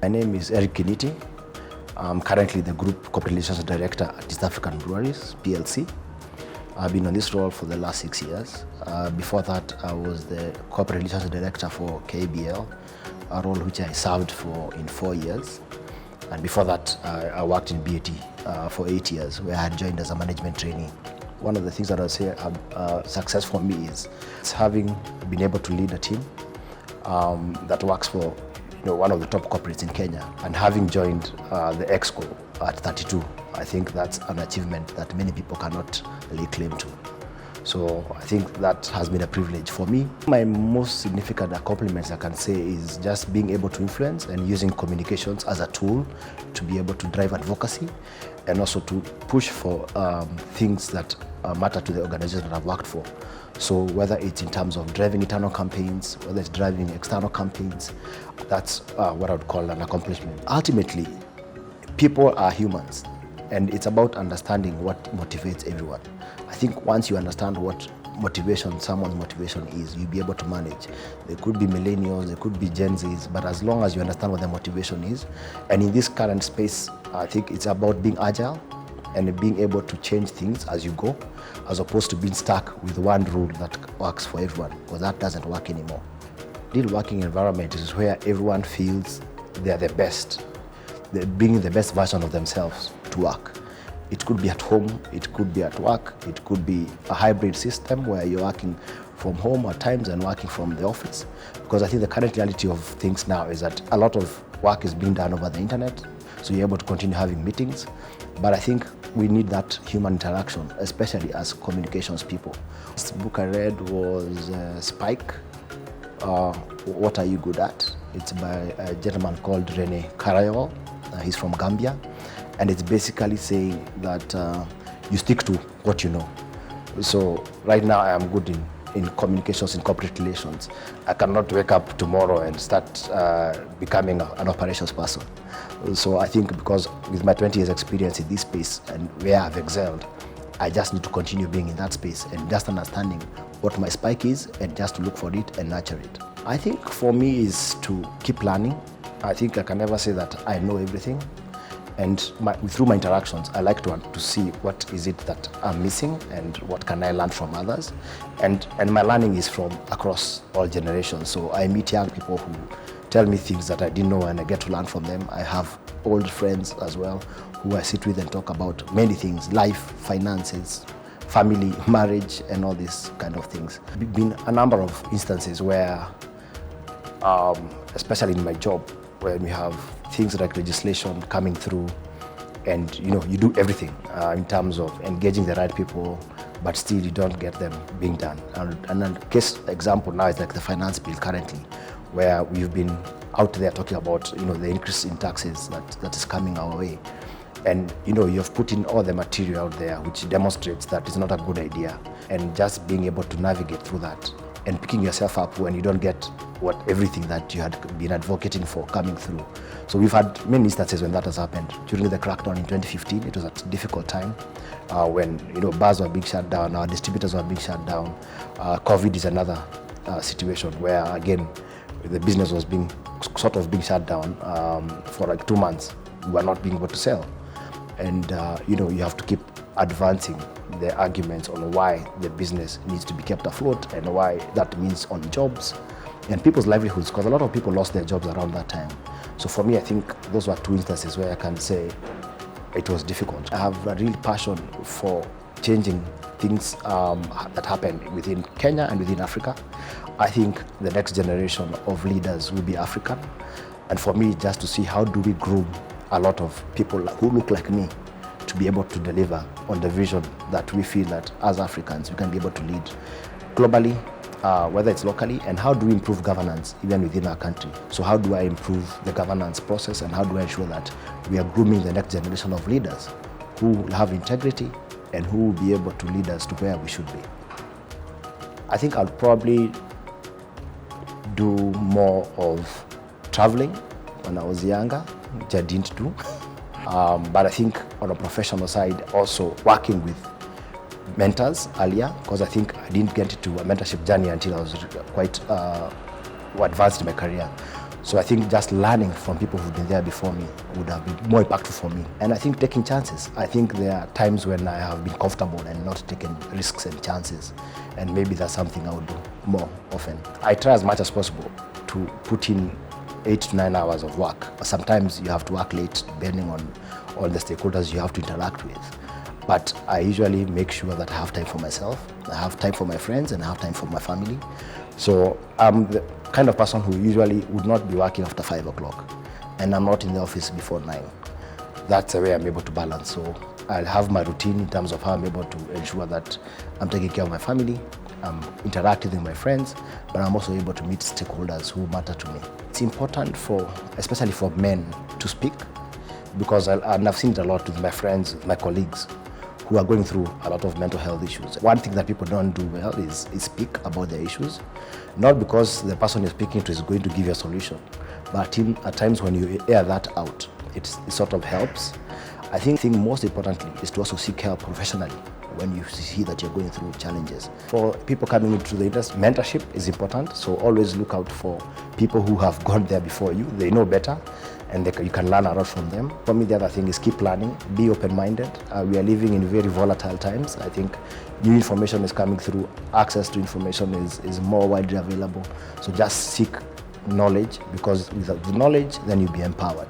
My name is Kiniti. I'm currently the Group Corporate Relations Director at East African Breweries, PLC. I've been on this role for the last 6 years. Before that, I was the Corporate Relations Director for KBL, a role which I served in 4 years. And before that, I worked in BAT for 8 years, where I had joined as a management trainee. One of the things that I would say success for me is having been able to lead a team that works for one of the top corporates in Kenya, and having joined the Exco at 32. I think that's an achievement that many people cannot lay claim to. So I think that has been a privilege for me. My most significant accomplishments, I can say, is just being able to influence and using communications as a tool to be able to drive advocacy and also to push for things that matter to the organization that I've worked for. So whether it's in terms of driving internal campaigns, whether it's driving external campaigns, that's what I would call an accomplishment. Ultimately, people are humans, and it's about understanding what motivates everyone. I think once you understand what someone's motivation is, you'll be able to manage. There could be millennials, there could be Gen Zs, but as long as you understand what their motivation is, and in this current space, I think it's about being agile and being able to change things as you go, as opposed to being stuck with one rule that works for everyone, because that doesn't work anymore. Ideal working environment is where everyone feels they're the best. They're bringing the best version of themselves to work. It could be at home, it could be at work, it could be a hybrid system where you're working from home at times and working from the office. Because I think the current reality of things now is that a lot of work is being done over the internet, so you're able to continue having meetings. But I think we need that human interaction, especially as communications people. This book I read was Spike, What Are You Good At? It's by a gentleman called Rene Karayol. He's from Gambia. And it's basically saying that you stick to what you know. So right now I am good in communications, in corporate relations. I cannot wake up tomorrow and start becoming an operations person. So I think because with my 20 years experience in this space and where I've excelled, I just need to continue being in that space and just understanding what my spike is and just to look for it and nurture it. I think for me is to keep learning. I think I can never say that I know everything. And through my interactions, I like to see what is it that I'm missing and what can I learn from others. And my learning is from across all generations. So I meet young people who tell me things that I didn't know and I get to learn from them. I have old friends as well who I sit with and talk about many things, life, finances, family, marriage, and all these kind of things. There have been a number of instances where, especially in my job, where we have things like legislation coming through, and you do everything in terms of engaging the right people, but still you don't get them being done. And a case example now is like the finance bill currently, where we've been out there talking about the increase in taxes that is coming our way, and you've put in all the material out there which demonstrates that it's not a good idea, and just being able to navigate through that and picking yourself up when you don't get everything that you had been advocating for coming through. So we've had many instances when that has happened. During the crackdown in 2015, it was a difficult time when bars were being shut down, our distributors were being shut down. COVID is another situation where again the business was being shut down for like 2 months. We were not being able to sell, and you have to keep advancing the arguments on why the business needs to be kept afloat and why that means on jobs and people's livelihoods, because a lot of people lost their jobs around that time. So for me, I think those were 2 instances where I can say it was difficult. I have a real passion for changing things that happen within Kenya and within Africa. I think the next generation of leaders will be African. And for me, just to see how do we groom a lot of people who look like me to be able to deliver on the vision that we feel that as Africans we can be able to lead globally, whether it's locally, and how do we improve governance even within our country. So how do I improve the governance process, and how do I ensure that we are grooming the next generation of leaders who will have integrity and who will be able to lead us to where we should be. I think I'll probably do more of traveling when I was younger, which I didn't do. But I think on a professional side, also working with mentors earlier, because I think I didn't get into a mentorship journey until I was quite advanced in my career. So I think just learning from people who've been there before me would have been more impactful for me. And I think taking chances. I think there are times when I have been comfortable and not taken risks and chances. And maybe that's something I would do more often. I try as much as possible to put in 8 to 9 hours of work. Sometimes you have to work late depending on all the stakeholders you have to interact with. But I usually make sure that I have time for myself, I have time for my friends, and I have time for my family. So I'm the kind of person who usually would not be working after 5 o'clock, and I'm not in the office before 9. That's the way I'm able to balance. So I'll have my routine in terms of how I'm able to ensure that I'm taking care of my family, I'm interacting with my friends, but I'm also able to meet stakeholders who matter to me. It's important especially for men, to speak, because I've seen it a lot with my friends, my colleagues, who are going through a lot of mental health issues. One thing that people don't do well is speak about their issues, not because the person you're speaking to is going to give you a solution, but at times when you air that out, it sort of helps. I think most importantly is to also seek help professionally when you see that you're going through challenges. For people coming into the industry, mentorship is important, so always look out for people who have gone there before you. They know better, and you can learn a lot from them. For me, the other thing is keep learning, be open-minded. We are living in very volatile times. I think new information is coming through, access to information is more widely available. So just seek knowledge, because without the knowledge, then you'll be empowered.